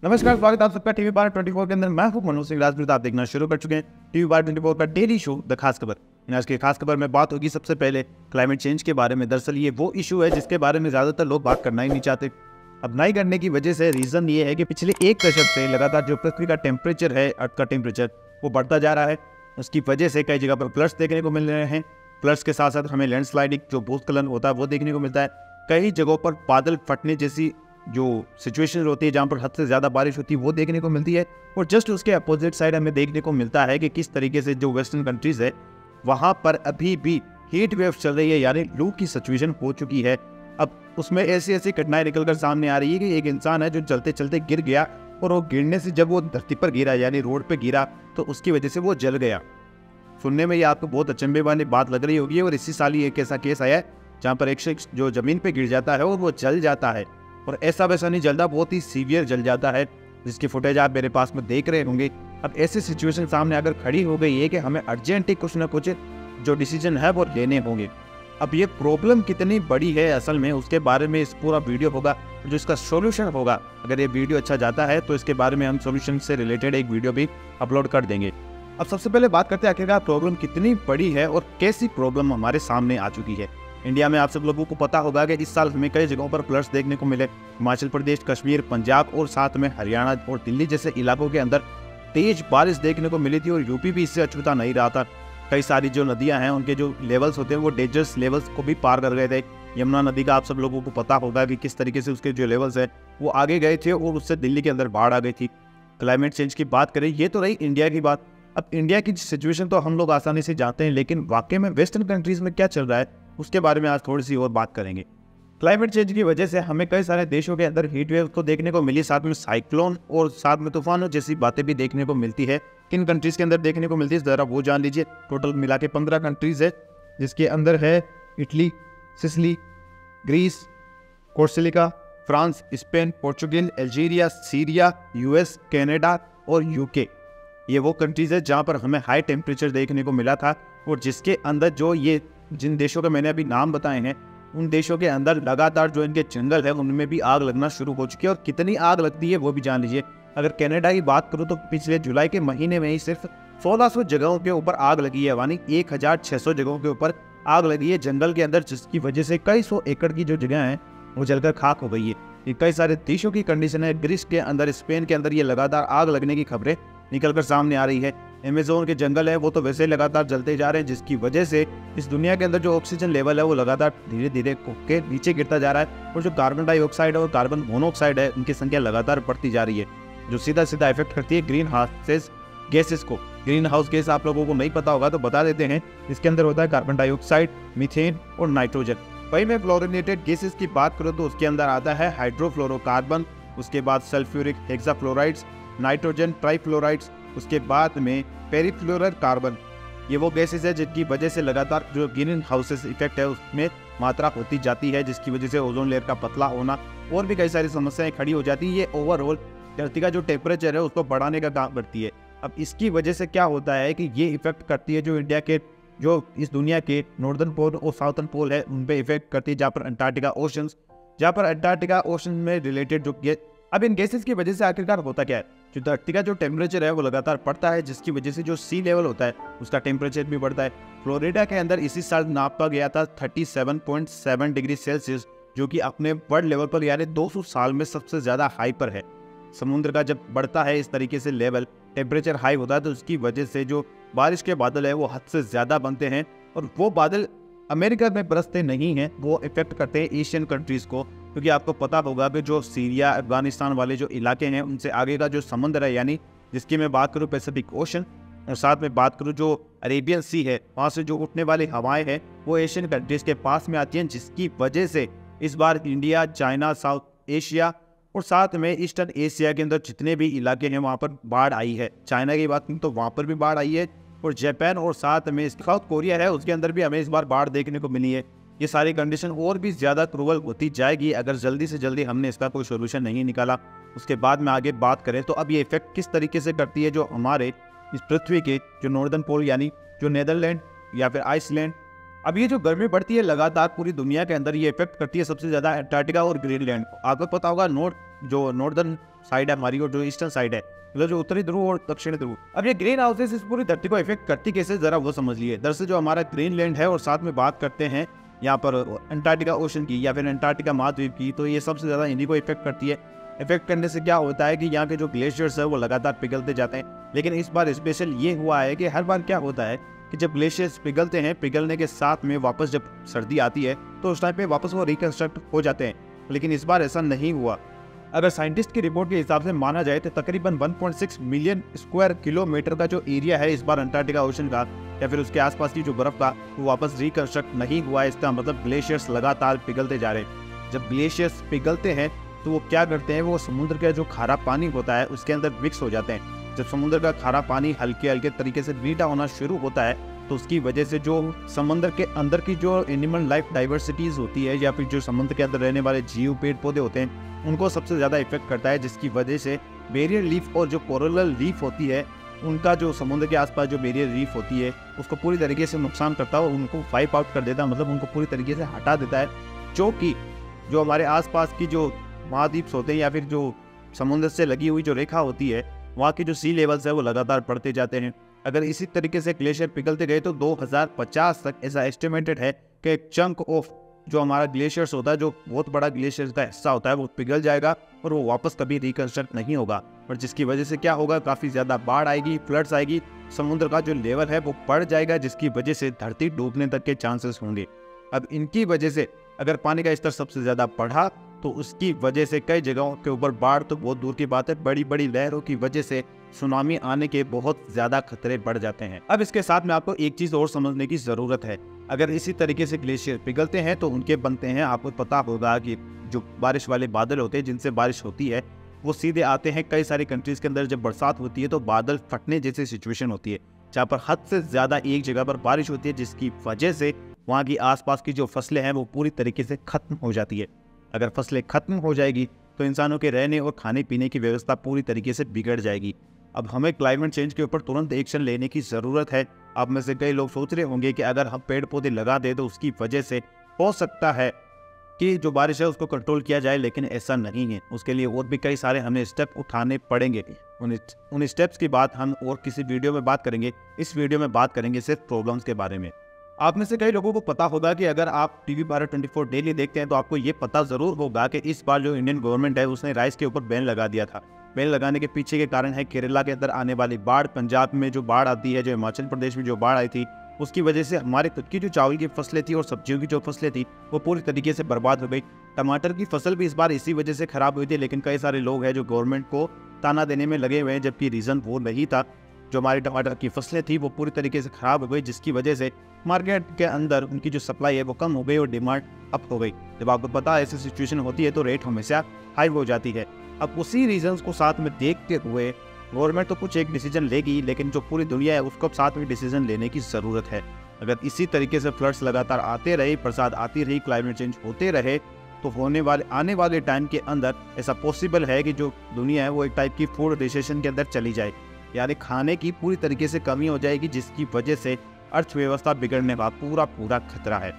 नमस्कार, स्वागत है आप सबका टीवी भारत 24 के अंदर। मैं हूं मनोज सिंह राजपूत। आप देखना शुरू कर चुके हैं टीवी भारत 24 का डेली शो द खास खबर। आज की खास खबर में बात होगी सबसे पहले क्लाइमेट चेंज के बारे में। दरअसल ये वो इशू है जिसके बारे में ज्यादातर लोग बात करना ही नहीं चाहते। अब नहीं करने की वजह से रीजन ये है कि पिछले एक दशक से लगातार जो पृथ्वी का टेम्परेचर है, अर्थ का टेम्परेचर, वो बढ़ता जा रहा है। उसकी वजह से कई जगह पर फ्लड्स देखने को मिल रहे हैं। फ्लड्स के साथ साथ हमें लैंडस्लाइडिंग, जो भूस्खलन होता है, वो देखने को मिलता है। कई जगहों पर बादल फटने जैसी जो सिचुएशन होती है, जहाँ पर हद से ज़्यादा बारिश होती है, वो देखने को मिलती है। और जस्ट उसके अपोजिट साइड हमें देखने को मिलता है कि किस तरीके से जो वेस्टर्न कंट्रीज़ है, वहाँ पर अभी भी हीट वेव चल रही है, यानी लू की सिचुएशन हो चुकी है। अब उसमें ऐसी ऐसी घटनाएं निकलकर सामने आ रही है कि एक इंसान है जो चलते चलते गिर गया, और वो गिरने से जब वो धरती पर गिरा, यानी रोड पर गिरा, तो उसकी वजह से वो जल गया। सुनने में ये आपको बहुत अचंभे वाली बात लग रही होगी, और इसी साल ही एक ऐसा केस आया है जहाँ पर एक शख्स जो ज़मीन पर गिर जाता है और वो जल जाता है। और ऐसा वैसा नहीं जलता, बहुत ही सीवियर जल जाता है, जिसकी फुटेज आप मेरे पास में देख रहे होंगे। अब ऐसी सिचुएशन सामने अगर खड़ी हो गई है कि हमें अर्जेंटली कुछ ना कुछ जो डिसीजन है वो लेने होंगे। अब ये प्रॉब्लम कितनी बड़ी है असल में, उसके बारे में इस पूरा वीडियो होगा, जो इसका सॉल्यूशन होगा। अगर ये वीडियो अच्छा जाता है तो इसके बारे में हम सॉल्यूशन से रिलेटेड एक वीडियो भी अपलोड कर देंगे। अब सबसे पहले बात करते हैं आखिरकार प्रॉब्लम कितनी बड़ी है और कैसी प्रॉब्लम हमारे सामने आ चुकी है। इंडिया में आप सब लोगों को पता होगा कि इस साल हमें कई जगहों पर फ्लड्स देखने को मिले। हिमाचल प्रदेश, कश्मीर, पंजाब और साथ में हरियाणा और दिल्ली जैसे इलाकों के अंदर तेज बारिश देखने को मिली थी, और यूपी भी इससे अछूता नहीं रहा था। कई सारी जो नदियां हैं, उनके जो लेवल्स होते हैं वो डेंजरस लेवल्स को भी पार कर गए थे। यमुना नदी का आप सब लोगों को पता होगा कि किस तरीके से उसके जो लेवल्स हैं वो आगे गए थे, और उससे दिल्ली के अंदर बाढ़ आ गई थी। क्लाइमेट चेंज की बात करें, ये तो रही इंडिया की बात। अब इंडिया की सिचुएशन तो हम लोग आसानी से जानते हैं, लेकिन वाकई में वेस्टर्न कंट्रीज में क्या चल रहा है उसके बारे में आज थोड़ी सी और बात करेंगे। क्लाइमेट चेंज की वजह से हमें कई सारे देशों के अंदर हीट वेव को देखने को मिली, साथ में साइक्लोन और साथ में तूफानों जैसी बातें भी देखने को मिलती है। किन कंट्रीज के अंदर देखने को मिलती है जरा वो जान लीजिए। टोटल मिला के 15 कंट्रीज है, जिसके अंदर है Italy, Sicily, Greece, Corsica, France, Spain, Portugal, Algeria, Syria, US, Canada और यूके। ये वो कंट्रीज है जहाँ पर हमें हाई टेम्परेचर देखने को मिला था, और जिसके अंदर जो ये जिन देशों के मैंने अभी नाम बताए हैं, उन देशों के अंदर लगातार जो इनके जंगल है उनमें भी आग लगना शुरू हो चुकी है। और कितनी आग लगती है वो भी जान लीजिए। अगर कनाडा की बात करूं तो पिछले जुलाई के महीने में ही सिर्फ 1600 जगहों के ऊपर आग लगी है, यानी 1600 जगहों के ऊपर आग लगी है जंगल के अंदर, जिसकी वजह से कई सौ एकड़ की जो जगह है वो जलकर खाक हो गई है। ये कई सारे देशों की कंडीशन है। ग्रीस के अंदर, स्पेन के अंदर ये लगातार आग लगने की खबरें निकलकर सामने आ रही है। अमेज़न के जंगल है वो तो वैसे ही लगातार जलते जा रहे हैं, जिसकी वजह से इस दुनिया के अंदर जो ऑक्सीजन लेवल है वो लगातार धीरे धीरे के नीचे गिरता जा रहा है, और जो कार्बन डाइऑक्साइड और कार्बन मोनोऑक्साइड है उनकी संख्या लगातार बढ़ती जा रही है, जो सीधा सीधा इफेक्ट करती है ग्रीन हाउस गैसेस को। ग्रीन हाउस गैस आप लोगों को नहीं पता होगा तो बता देते हैं। इसके अंदर होता है कार्बन डाइऑक्साइड, मीथेन और नाइट्रोजन। वहीं मैं फ्लोरिनेटेड गैसेस की बात करूँ तो उसके अंदर आता है हाइड्रोफ्लोरोकार्बन, उसके बाद सल्फ्यूरिक हेक्साफ्लोराइड्स, नाइट्रोजन ट्राइफ्लोराइड्स, उसके बाद में पेरीफ्लोरल कार्बन। ये वो गैसेस है जिनकी वजह से लगातार जो ग्रीन हाउसेस इफेक्ट है उसमें मात्रा होती जाती है, जिसकी वजह से ओजोन लेयर का पतला होना और भी कई सारी समस्याएं खड़ी हो जाती है। ये ओवरऑल धरती का जो टेम्परेचर है उसको बढ़ाने का काम करती है। अब इसकी वजह से क्या होता है कि ये इफेक्ट करती है जो इंडिया के, जो इस दुनिया के नॉर्दर्न पोल और साउथर्न पोल है उन पे इफेक्ट करती है, जहाँ पर अंटार्कटिका ओशन में रिलेटेड जो अब इन गैसेस की वजह से आखिरकार होता क्या है, जो धरती का जो टेम्परेचर है वो लगातार बढ़ता है, जिसकी वजह से जो सी लेवल होता है उसका टेम्परेचर भी बढ़ता है। फ्लोरिडा के अंदर इसी साल नापा गया था 37.7 डिग्री सेल्सियस, जो कि अपने वर्ल्ड लेवल पर यानी 200 साल में सबसे ज़्यादा हाई पर है। समुद्र का जब बढ़ता है इस तरीके से लेवल, टेम्परेचर हाई होता है, तो उसकी वजह से जो बारिश के बादल है वो हद से ज़्यादा बनते हैं, और वो बादल अमेरिका में बरसते नहीं हैं, वो इफेक्ट करते हैं एशियन कंट्रीज़ को। क्योंकि आपको पता होगा कि जो सीरिया, अफगानिस्तान वाले जो इलाके हैं उनसे आगे का जो समुद्र है, यानी जिसकी मैं बात करूँ पैसिफिक ओशन, और साथ में बात करूँ जो अरेबियन सी है, वहाँ से जो उठने वाली हवाएं हैं वो एशियन कंट्रीज़ के पास में आती हैं, जिसकी वजह से इस बार इंडिया, चाइना, साउथ एशिया और साथ में ईस्टर्न एशिया के अंदर जितने भी इलाके हैं वहाँ पर बाढ़ आई है। चाइना की बात करूँ तो वहाँ पर भी बाढ़ आई है, और जापान और साथ में साउथ कोरिया है उसके अंदर भी हमें इस बार बाढ़ देखने को मिली है। ये सारी कंडीशन और भी ज़्यादा क्रूवल होती जाएगी अगर जल्दी से जल्दी हमने इसका कोई सोल्यूशन नहीं निकाला। उसके बाद में आगे बात करें तो अब ये इफेक्ट किस तरीके से करती है जो हमारे इस पृथ्वी के जो नॉर्दर्न पोल यानी जो नीदरलैंड या फिर आइसलैंड, अब ये जो गर्मी बढ़ती है लगातार पूरी दुनिया के अंदर, ये इफेक्ट करती है सबसे ज़्यादा अंटार्कटिका और ग्रीनलैंड को। आपको पता होगा नॉर्थ जो नॉर्दर्न साइड है हमारी और जो ईस्टर्न साइड है, मतलब जो उत्तरी ध्रुव और दक्षिणी ध्रुव। अब ये ग्रीन हाउसेस इस पूरी धरती को इफेक्ट करती कैसे, जरा वो समझ लिए। दरअसल जो हमारा ग्रीनलैंड है और साथ में बात करते हैं यहाँ पर अंटार्कटिका ओशन की या फिर अंटार्कटिका महाद्वीप की, तो ये सबसे ज़्यादा इन्हीं को इफेक्ट करती है। इफेक्ट करने से क्या होता है कि यहाँ के जो ग्लेशियर्स है वो लगातार पिघलते जाते हैं। लेकिन इस बार स्पेशल ये हुआ है कि हर बार क्या होता है कि जब ग्लेशियर्स पिघलते हैं, पिघलने के साथ में वापस जब सर्दी आती है तो उस टाइम पे वापस वो रिकन्स्ट्रक्ट हो जाते हैं। लेकिन इस बार ऐसा नहीं हुआ। अगर साइंटिस्ट की रिपोर्ट के हिसाब से माना जाए तो तकरीबन 1.6 मिलियन स्क्वायर किलोमीटर का जो एरिया है इस बार अंटार्कटिका ओशन का या फिर उसके आसपास की जो बर्फ का, वो वापस रिकन्स्ट्रक्ट नहीं हुआ है। इसका मतलब ग्लेशियर्स लगातार पिघलते जा रहे हैं। जब ग्लेशियर्स पिघलते हैं तो वो क्या करते हैं, वो समुद्र का जो खारा पानी होता है उसके अंदर मिक्स हो जाते हैं। जब समुद्र का खारा पानी हल्के हल्के तरीके से मीठा होना शुरू होता है तो उसकी वजह से जो समुद्र के अंदर की जो एनिमल लाइफ डाइवर्सिटीज होती है या फिर जो समुद्र के अंदर रहने वाले जीव पेड़ पौधे होते हैं उनको सबसे ज़्यादा इफेक्ट करता है, जिसकी वजह से बेरियर लीफ और जो कोरल लीफ होती है उनका जो समुद्र के आसपास जो बेरियर लीफ होती है उसको पूरी तरीके से नुकसान करता है और उनको वाइप आउट कर देता है, मतलब उनको पूरी तरीके से हटा देता है। जो कि जो हमारे आसपास की जो महाद्वीप होते हैं या फिर जो समुद्र से लगी हुई जो रेखा होती है वहाँ की जो सी लेवल्स है वो लगातार बढ़ते जाते हैं। अगर इसी तरीके से ग्लेशियर पिघलते गए तो 2050 तक ऐसा एस्टिमेटेड है कि एक चंक ऑफ जो हमारा ग्लेशियर्स होता है, जो बहुत बड़ा ग्लेशियर्स का हिस्सा होता है, वो पिघल जाएगा और वो वापस कभी रिकन्स्ट्रक्ट नहीं होगा। और जिसकी वजह से क्या होगा, काफ़ी ज़्यादा बाढ़ आएगी, फ्लड्स आएगी, समुद्र का जो लेवल है वो बढ़ जाएगा, जिसकी वजह से धरती डूबने तक के चांसेस होंगे। अब इनकी वजह से अगर पानी का स्तर सबसे ज़्यादा बढ़ा तो उसकी वजह से कई जगहों के ऊपर बाढ़ तो बहुत दूर की बात है, बड़ी बड़ी लहरों की वजह से सुनामी आने के बहुत ज़्यादा खतरे बढ़ जाते हैं। अब इसके साथ में आपको एक चीज़ और समझने की ज़रूरत है। अगर इसी तरीके से ग्लेशियर पिघलते हैं तो उनके बनते हैं, आपको पता होगा कि जो बारिश वाले बादल होते हैं जिनसे बारिश होती है वो सीधे आते हैं कई सारी कंट्रीज़ के अंदर। जब बरसात होती है तो बादल फटने जैसी सिचुएशन होती है जहाँ पर हद से ज़्यादा एक जगह पर बारिश होती है, जिसकी वजह से वहाँ की आसपास की जो फसलें हैं वो पूरी तरीके से ख़त्म हो जाती है। अगर फसलें ख़त्म हो जाएगी तो इंसानों के रहने और खाने पीने की व्यवस्था पूरी तरीके से बिगड़ जाएगी। अब हमें क्लाइमेट चेंज के ऊपर तुरंत एक्शन लेने की ज़रूरत है। आप में से कई लोग सोच रहे होंगे कि अगर हम पेड़ पौधे लगा दें तो उसकी वजह से हो सकता है कि जो बारिश है उसको कंट्रोल किया जाए, लेकिन ऐसा नहीं है। उसके लिए और भी कई सारे हमें स्टेप उठाने पड़ेंगे। उन स्टेप्स की बात हम और किसी वीडियो में बात करेंगे। इस वीडियो में बात करेंगे सिर्फ प्रॉब्लम्स के बारे में। आप में से कई लोगों को पता होगा कि अगर आप टीवी भारत 24 डेली देखते हैं तो आपको ये पता ज़रूर होगा कि इस बार जो इंडियन गवर्नमेंट है उसने राइस के ऊपर बैन लगा दिया था। बैन लगाने के पीछे के कारण है केरला के अंदर आने वाली बाढ़, पंजाब में जो बाढ़ आती है, जो हिमाचल प्रदेश में जो बाढ़ आई थी, उसकी वजह से हमारे खुद की जो चावल की फसलें थी और सब्जियों की जो फसलें थी वो पूरी तरीके से बर्बाद हो गई। टमाटर की फसल भी इस बार इसी वजह से खराब हुई थी, लेकिन कई सारे लोग हैं जो गवर्नमेंट को ताना देने में लगे हुए हैं, जबकि रीज़न वो नहीं था। जो हमारी टमाटर की फसलें थी वो पूरी तरीके से खराब हो गई, जिसकी वजह से मार्केट के अंदर उनकी जो सप्लाई है वो कम हो गई और डिमांड अप हो गई। जब आपको पता है ऐसी सिचुएशन होती है तो रेट हमेशा हाई हो जाती है। अब उसी रीजंस को साथ में देखते हुए गवर्नमेंट तो कुछ एक डिसीजन लेगी, लेकिन जो पूरी दुनिया है उसको अब साथ में डिसीजन लेने की ज़रूरत है। अगर इसी तरीके से फ्लड्स लगातार आते रहे, बरसात आती रही, क्लाइमेट चेंज होते रहे तो आने वाले टाइम के अंदर ऐसा पॉसिबल है कि जो दुनिया है वो एक टाइप की फूड रिसेशन के अंदर चली जाए, यानी खाने की पूरी तरीके से कमी हो जाएगी, जिसकी वजह से अर्थव्यवस्था बिगड़ने का पूरा खतरा है।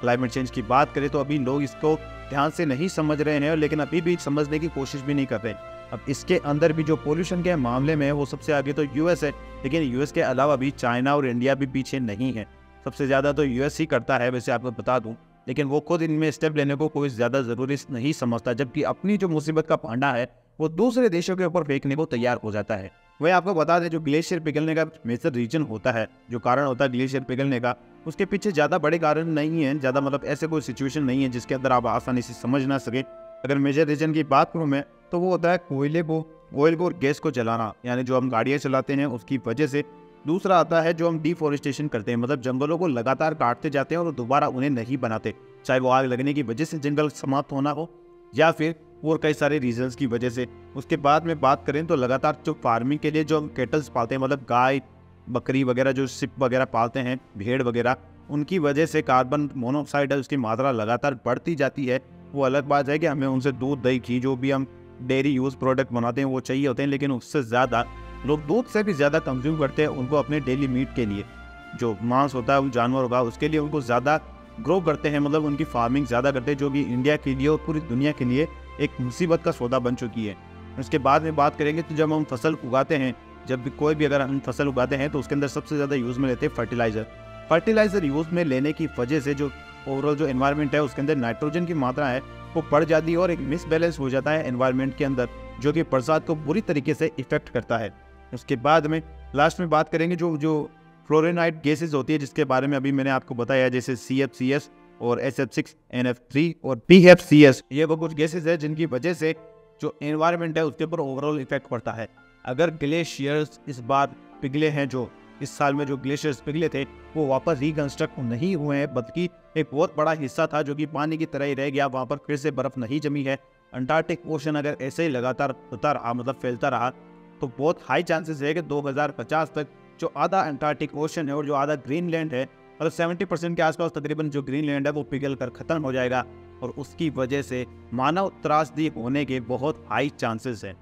क्लाइमेट चेंज की बात करें तो अभी लोग इसको ध्यान से नहीं समझ रहे हैं, लेकिन अभी भी समझने की कोशिश भी नहीं कर रहे। अब इसके अंदर भी जो पोल्यूशन के मामले में है वो सबसे आगे तो यूएस है, लेकिन यूएस के अलावा भी चाइना और इंडिया भी पीछे नहीं है। सबसे ज़्यादा तो यूएस ही करता है, वैसे आपको बता दूं, लेकिन वो खुद इनमें स्टेप लेने को कोई ज़्यादा ज़रूरी नहीं समझता, जबकि अपनी जो मुसीबत का पांडा है वो दूसरे देशों के ऊपर फेंकने को तैयार हो जाता है। वही आपको बता दें, जो ग्लेशियर पिघलने का मेजर रीजन होता है, जो कारण होता है ग्लेशियर पिघलने का, उसके पीछे ज़्यादा बड़े कारण नहीं है, ज़्यादा मतलब ऐसे कोई सिचुएशन नहीं है जिसके अंदर आप आसानी से समझ ना सके। अगर मेजर रीजन की बात करूँ मैं तो वो होता है ऑयल को और गैस को जलाना, यानी जो हम गाड़ियाँ चलाते हैं उसकी वजह से। दूसरा आता है जो हम डिफॉरेस्टेशन करते हैं, मतलब जंगलों को लगातार काटते जाते हैं और दोबारा उन्हें नहीं बनाते, चाहे वो आग लगने की वजह से जंगल समाप्त होना हो या फिर और कई सारे रीजंस की वजह से। उसके बाद में बात करें तो लगातार जो फार्मिंग के लिए जो हम केटल्स पालते हैं, मतलब गाय बकरी वगैरह, जो सिप वगैरह पालते हैं, भेड़ वगैरह, उनकी वजह से कार्बन मोनोऑक्साइड है उसकी मात्रा लगातार बढ़ती जाती है। वो अलग बात है कि हमें उनसे दूध दही घी जो भी हम डेयरी यूज़ प्रोडक्ट बनाते हैं वो चाहिए होते हैं, लेकिन उससे ज़्यादा लोग दूध से भी ज़्यादा कंज्यूम करते हैं उनको अपने डेली मीट के लिए। जो मांस होता है वो जानवर होगा उसके लिए उनको ज़्यादा ग्रो करते हैं, मतलब उनकी फार्मिंग ज़्यादा करते हैं, जो कि इंडिया के लिए और पूरी दुनिया के लिए एक मुसीबत का सौदा बन चुकी है। उसके बाद में बात करेंगे तो जब हम फसल उगाते हैं, जब भी कोई भी अगर हम फसल उगाते हैं तो उसके अंदर सबसे ज़्यादा यूज़ में लेते हैं फर्टिलाइज़र यूज़ में लेने की वजह से जो ओवरऑल जो एनवायरनमेंट है उसके अंदर नाइट्रोजन की मात्रा है वो बढ़ जाती है और एक मिसबैलेंस हो जाता है एनवायरनमेंट के अंदर, जो कि बरसात को बुरी तरीके से इफेक्ट करता है। उसके बाद में लास्ट में बात करेंगे जो फ्लोरेनाइड गैसेज होती है जिसके बारे में अभी मैंने आपको बताया, जैसे CFCS और SF6NF3 और PFCS। ये वो कुछ गैसेज है जिनकी वजह से जो एनवायरनमेंट है उसके ऊपर ओवरऑल इफेक्ट पड़ता है। अगर ग्लेशियर्स इस बार पिघले हैं, जो इस साल में जो ग्लेशियर्स पिघले थे वो वापस रिकंस्ट्रक्ट नहीं हुए हैं, बल्कि एक बहुत बड़ा हिस्सा था जो कि पानी की तरह ही रह गया, वहाँ पर फिर से बर्फ़ नहीं जमी है। अंटार्कटिक ओशन अगर ऐसे ही लगातार होता रहा, मतलब फैलता रहा, तो बहुत हाई चांसेस है कि 2050 तक जो आधा अंटार्कटिक ओशन है और जो आधा ग्रीनलैंड है, मतलब 70% के आसपास तकरीबन जो ग्रीनलैंड है वो पिघल कर ख़त्म हो जाएगा और उसकी वजह से मानव त्रासदी होने के बहुत हाई चांसेस हैं।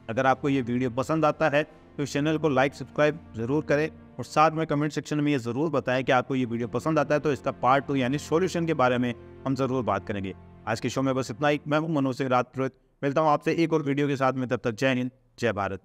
अगर आपको ये वीडियो पसंद आता है तो इस चैनल को लाइक सब्सक्राइब ज़रूर करें और साथ में कमेंट सेक्शन में ये ज़रूर बताएं कि आपको ये वीडियो पसंद आता है तो इसका पार्ट 2 यानी सॉल्यूशन के बारे में हम ज़रूर बात करेंगे। आज के शो में बस इतना ही। मैं हूं मनोज सिंह राजपुरोहित, मिलता हूँ आपसे एक और वीडियो के साथ में, तब तक जय हिंद जय भारत।